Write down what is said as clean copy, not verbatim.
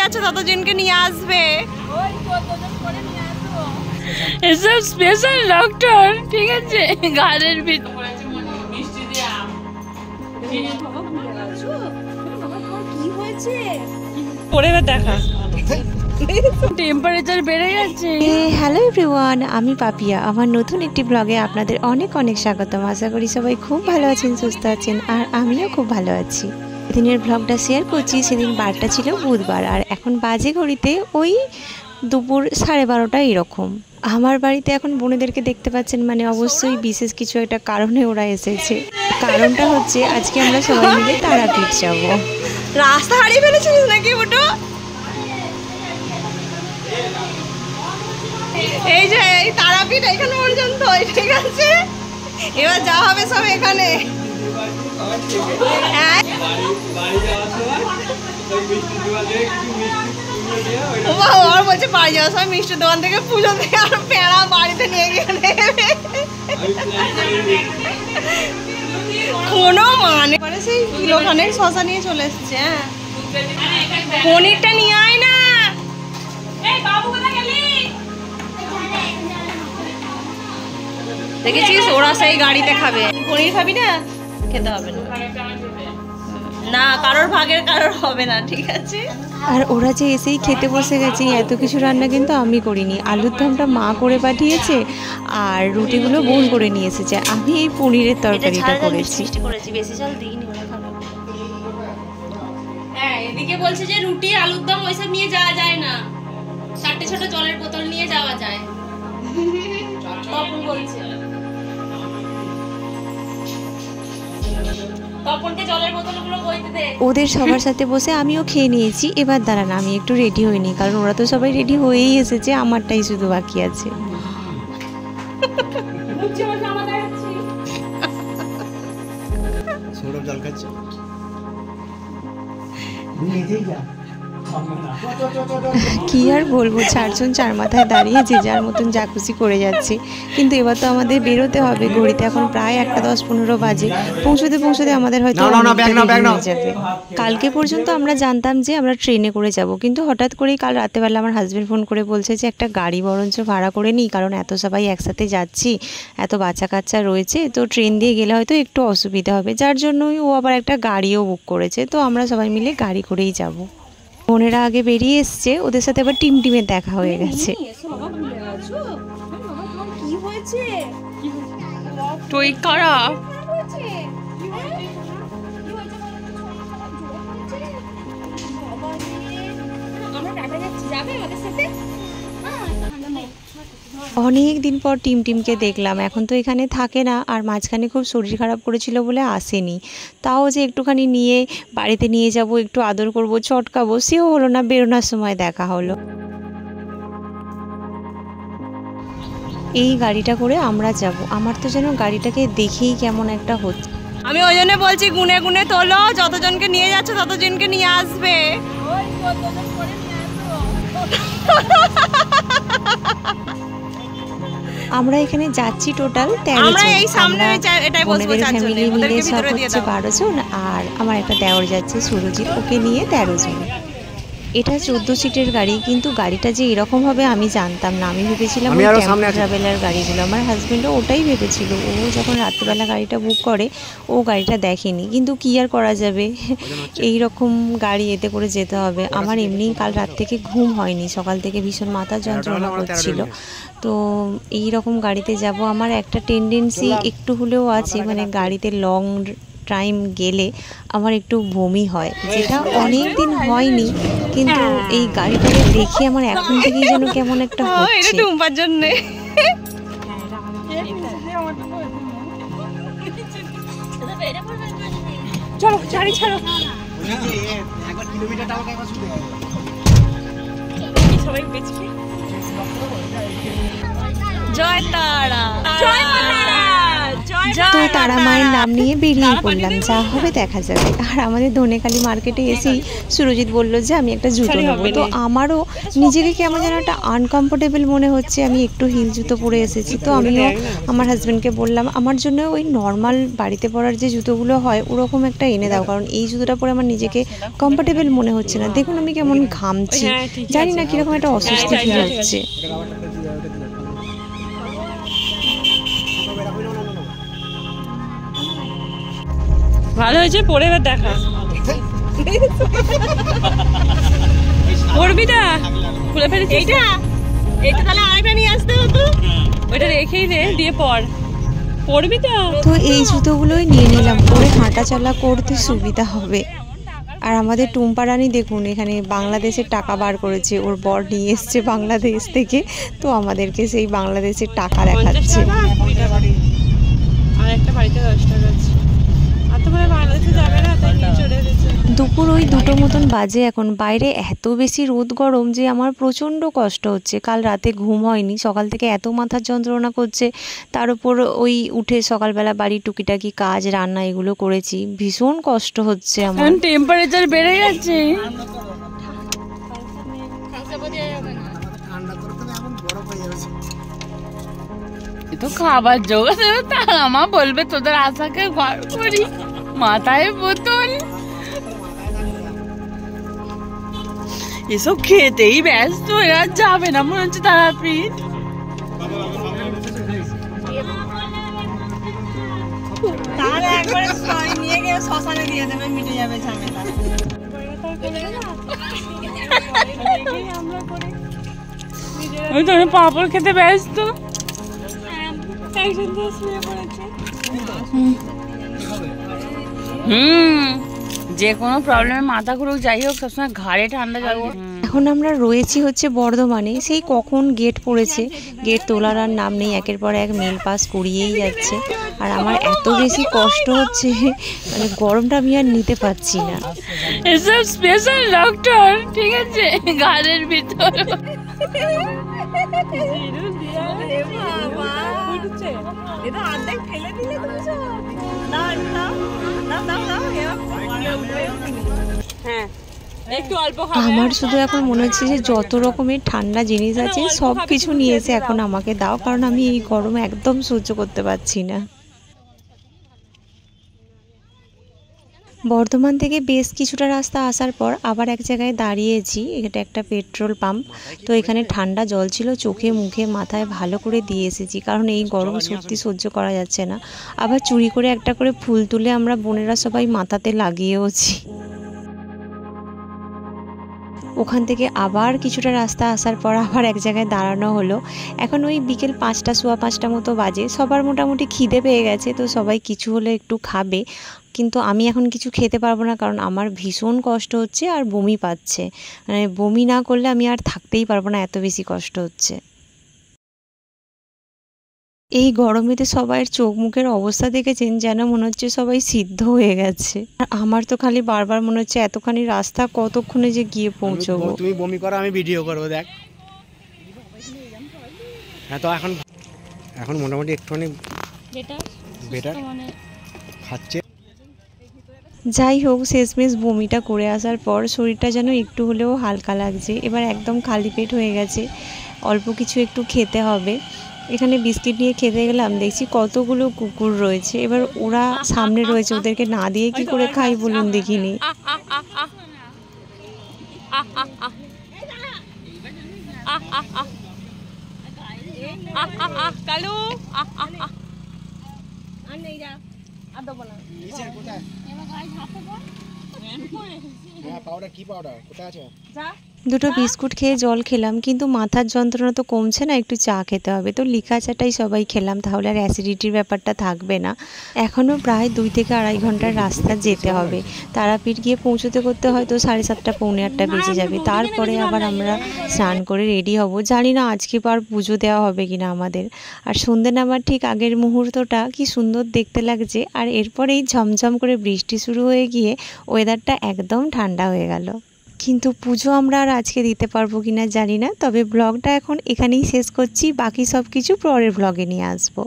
যাচ্ছে ততজনকে নিয়ে আসবে। এসব স্পেশাল ডক্টর, ঠিক আছে? গাড়ির ভিতরে দেখা টেম্পারেচার বেড়ে যাচ্ছে। হ্যালো এভরিওয়ান, আমি পাপিয়া। আমার নতুন একটি ব্লগে আপনাদের অনেক অনেক স্বাগতম। আশা করি সবাই খুব ভালো আছেন, সুস্থ আছেন, আর আমিও খুব ভালো আছি। সেদিনের ব্লগটা শেয়ার করছি। সেদিন বারটা ছিল বুধবার, আর এখন বাজে ঘড়িতে ওই দুপুর 12:30 এরকম। আমার বাড়িতে এখন বোনেদেরকে দেখতে পাচ্ছেন, মানে অবশ্যই বিশেষ কিছু একটা কারণে ওরা এসেছে। কারণটা হচ্ছে আজকে আমরা সবাই মিলে তারাপীঠ যাবো। রাস্তা হারিয়ে ফেলেছিস নাকি ওটা? এই যে এই তারাপীঠ এখানে পর্যন্ত, ঠিক আছে? এবার যা হবে সব এখানে। ওর বলছে বাড়ি যাওয়ার সময় মিষ্টির দোকান থেকে পুজো দিয়ে আর পেড়া বাড়িতে নিয়ে গিয়ে নেবে। কোনো মানে সেই কিলোখানেক শশা নিয়ে চলে এসছে। হ্যাঁ, পনিরটা নিয়ে আয় না। দেখেছিস, ওরা সেই গাড়িতে খাবে। পনির খাবি না? খেতে হবে না, না কারোর ভাগের কারোর হবে না, ঠিক আছে? আর ওরা যে এসেই খেতে বসে গেছে, এত কিছু রান্না কিন্তু আমি করিনি। আলুর দমটা মা করে পাঠিয়েছে, আর রুটিগুলো বোন করে নিয়ে এসেছে। আমি এই পনিরের তরকারিটা করেছি। বেশি চাল দিইনি। হ্যাঁ, এদিকে বলছে যে রুটি আলুর দম ওইসব নিয়ে যাওয়া যায় না, 4টে ছোট জলের বোতল নিয়ে যাওয়া যায়। তপন বলছে, তপনকে জলের বোতলগুলো বইতে দে। ওদের সবার সাথে বসে আমিও খেয়ে নিয়েছি। এবার দাঁড়ান, আমি একটু রেডি হইনি, কারণ ওরা তো সবাই রেডি হয়েই এসেছে, আমারটাই শুধু বাকি আছে। সৌরভ জল খাচ্ছে। কি আর বলবো, 4 জন 4 মাথায় দাঁড়িয়ে যে যার মতন যা খুশি করে যাচ্ছে। কিন্তু এবার তো আমাদের বেরোতে হবে। ঘড়িতে এখন প্রায় 1:10-15 বাজে। পৌঁছতে আমাদের হয়তো যাবে। কালকে পর্যন্ত আমরা জানতাম যে আমরা ট্রেনে করে যাব, কিন্তু হঠাৎ করেই কাল রাতেবেলা আমার হাজব্যান্ড ফোন করে বলছে যে একটা গাড়ি বরঞ্চ ভাড়া করে নিই, কারণ এত সবাই একসাথে যাচ্ছি, এত বাচ্চা কাচ্চা রয়েছে, তো ট্রেন দিয়ে গেলে হয়তো একটু অসুবিধা হবে। যার জন্যই ও আবার একটা গাড়িও বুক করেছে। তো আমরা সবাই মিলে গাড়ি করেই যাব। বোনেরা আগে বেরিয়ে এসছে, ওদের সাথে আবার টিমে দেখা হয়ে গেছে। কি হয়েছে? তুই কারা? অনেক দিন পর টিমকে দেখলাম। এখন তো এখানে থাকে না, আর মাঝখানে খুব শরীর খারাপ করেছিল বলে আসেনি। তাও যে একটুখানি নিয়ে বাড়িতে নিয়ে যাব, একটু আদর করব, চটকাবো, সেও হলো না। বেরোনোর সময় দেখা হলো। এই গাড়িটা করে আমরা যাব। আমার তো যেন গাড়িটাকে দেখেই কেমন একটা হচ্ছে। আমি ওই জন্য বলছি গুনে গুনে তোলো, যতজনকে নিয়ে যাচ্ছে ততজনকে নিয়ে আসবে। আমরা এখানে যাচ্ছি টোটাল 13 জন। এই সামনে এটাই বসবো, 4 জন, ওদেরকে ভিতরে দিয়ে দাও। 12 জন, আর আমার একটা দেওর যাচ্ছে সুরজিৎ, ওকে নিয়ে 13 জন। এটা 14 সিটের গাড়ি, কিন্তু গাড়িটা যে এরকম হবে আমি জানতাম না। আমি ভেবেছিলাম ট্রাভেলার গাড়িগুলো। আমার হাজবেন্ডও ওটাই ভেবেছিল। ও যখন রাত্রিবেলা গাড়িটা বুক করে, ও গাড়িটা দেখেনি। কিন্তু কি আর করা যাবে, এই রকম গাড়ি এতে করে যেতে হবে। আমার এমনি কাল রাত থেকে ঘুম হয়নি, সকাল থেকে ভীষণ মাথা যন্ত্রণা করছিল। তো এই রকম গাড়িতে যাব। আমার একটা টেন্ডেন্সি একটু হলেও আছে, মানে গাড়িতে লং টাইম গেলে আমার একটু বমি হয়, যেটা অনেক দিন হয়নি, কিন্তু এই গাড়িটাকে দেখে আমার এখন থেকেই যেন কেমন একটা হচ্ছে। টুম্পার জন্য চলো গাড়ি ছাড়ো। জয় তারা, জয় তারা। তো তারা মায়ের নাম নিয়ে বেরিয়ে পড়লাম, যা হবে দেখা যাবে। আর আমাদের ধনেখালি মার্কেটে এসেই সুরজিৎ বলল যে আমি একটা জুতো নেবো। তো আমারও নিজেকে কেমন যেন একটা আনকমফোর্টেবল মনে হচ্ছে, আমি একটু হিল জুতো পরে এসেছি। তো আমিও আমার হাজব্যান্ডকে বললাম আমার জন্য ওই নর্মাল বাড়িতে পরার যে জুতোগুলো হয় ওরকম একটা এনে দাও, কারণ এই জুতোটা পরে আমার নিজেকে কমফোর্টেবল মনে হচ্ছে না। দেখুন আমি কেমন ঘামছি, জানি না কিরকম একটা অস্বস্তি ফিল হচ্ছে। ভালো হয়েছে, পরে এবার দেখা। পড়বি না, খুলে ফেলেছি। এটা তাহলে আরেকটা নিয়ে আসতে হতো, ওইটা রেখেই দে, দিয়ে পড়বি তো। তো এই জুতোগুলোই নিয়ে নিলাম, পরে হাঁটা চলা করতে সুবিধা হবে। আর আমাদের টুম্পা রানী দেখুন এখানে বাংলাদেশের টাকা বার করেছে, ওর বর নিয়ে এসছে বাংলাদেশ থেকে, তো আমাদেরকে সেই বাংলাদেশের টাকা দেখাচ্ছে। আর একটা বাড়িতে 10 টাকা আছে, আর তো বাংলাদেশে যাবে না, তাই নিয়ে চলে এসেছে। দুপুর ওই 2টো মতন বাজে এখন। বাইরে এত বেশি রোদ গরম যে আমার প্রচণ্ড কষ্ট হচ্ছে। কাল রাতে ঘুম হয়নি, সকাল থেকে এত মাথার যন্ত্রণা করছে, তার উপর ওই উঠে সকালবেলা বাড়ির টুকিটাকি কাজ রান্না এগুলো করেছি, ভীষণ কষ্ট হচ্ছে আমার। টেম্পারেচার বেড়ে যাচ্ছে। তো খাবার জোগাড় তা আমা বলবে তোদের আশাকে ঘর করি, মাথায় বোতল, এসব খেতেই ব্যস্ত হয়ে আর যাবে না মনে হচ্ছে তারাপীঠ। তাহলে একবারে নিয়ে গিয়ে শ্মশানে দিয়ে দেবে, মিটে যাবে ঝামেলা। ওই তো পাঁপড় খেতে ব্যস্ত। যে কোনো প্রবলেমে মাথা ঘুরুক যাই হোক সবসময় ঘাড়ে ঠান্ডা জল। এখন আমরা রয়েছি হচ্ছে বর্ধমানে, সেই কখন গেট পড়েছে, গেট তোলার আর নাম নেই, একের পর এক মেল পাস করিয়েই যাচ্ছে। আর আমার এত বেশি কষ্ট হচ্ছে, মানে গরমটা আমি আর নিতে পারছি না। এসব স্পেশাল ডক্টর, ঠিক আছে, ঘাড়ের ভিতর আমার শুধু এখন মনে হচ্ছে যে যত রকমের ঠান্ডা জিনিস আছে সব কিছু নিয়ে এসে এখন আমাকে দাও, কারণ আমি এই গরম একদম সহ্য করতে পারছি না। বর্ধমান থেকে বেশ কিছুটা রাস্তা আসার পর আবার এক জায়গায় দাঁড়িয়েছি, এটা একটা পেট্রোল পাম্প। তো এখানে ঠান্ডা জল ছিল, চোখে মুখে মাথায় ভালো করে দিয়ে এসেছি, কারণ এই গরম সত্যি সহ্য করা যাচ্ছে না। আবার চুরি করে একটা করে ফুল তুলে আমরা বোনেরা সবাই মাথাতে লাগিয়েওছি। ওখান থেকে আবার কিছুটা রাস্তা আসার পর আবার এক জায়গায় দাঁড়ানো হলো। এখন ওই বিকেল 5টা সোয়া 5টা মতো বাজে, সবার মোটামুটি খিদে পেয়ে গেছে, তো সবাই কিছু হলে একটু খাবে। কিন্তু আমি এখন কিছু খেতে পারবো না, কারণ আমার ভীষণ কষ্ট হচ্ছে আর বমি পাচ্ছে, মানে বমি না করলে আমি আর থাকতেই পারবো না, এত বেশি কষ্ট হচ্ছে। এই গরমেতে সবাই চোখ মুখের অবস্থা দেখেছেন, যেন মনে হচ্ছে সবাই সিদ্ধ হয়ে গেছে। আর আমার তো খালি বারবার মনে হচ্ছে এতখানি রাস্তা কতক্ষণে যে গিয়ে পৌঁছবো। তুমি বমি করো, আমি ভিডিও করবো, দেখ। হ্যাঁ, তো এখন মোটামুটি একটুখানি বেটার খাচ্ছে। যাই হোক, শেষমেশ বমিটা করে আসার পর শরীরটা যেন একটু হলেও হালকা লাগছে। এবার একদম খালি পেট হয়ে গেছে, অল্প কিছু একটু খেতে হবে। এখানে বিস্কিট নিয়ে খেতে গেলাম, দেখছি কতগুলো কুকুর রয়েছে। এবার ওরা সামনে রয়েছে, ওদেরকে না দিয়ে কি করে খাই বলুন দেখিনি। কালু পাউডার কি পাউডার কোথায় আছে? দুটো বিস্কুট খেয়ে জল খেলাম, কিন্তু মাথার যন্ত্রণা তো কমছে না, একটু চা খেতে হবে। তো লিকা চাটাই সবাই খেলাম, তাহলে আর অ্যাসিডিটির ব্যাপারটা থাকবে না। এখনও প্রায় 2 থেকে আড়াই ঘন্টার রাস্তা যেতে হবে। তারাপীঠ গিয়ে পৌঁছতে করতে হয়তো 7:30 পৌনে 8টা বেজে যাবে। তারপরে আবার আমরা স্নান করে রেডি হব। জানি না আজকে আর পুজো দেওয়া হবে কিনা আমাদের। আর সন্ধ্যে নামার ঠিক আগের মুহূর্তটা কি সুন্দর দেখতে লাগছে। আর এরপরেই ঝমঝম করে বৃষ্টি শুরু হয়ে গিয়ে ওয়েদারটা একদম ঠান্ডা হয়ে গেল। কিন্তু পুজো আমরা আর আজকে দিতে পারবো কিনা জানি না। তবে ব্লগটা এখন এখানেই শেষ করছি, বাকি সব কিছু পরের ব্লগে নিয়ে আসবো।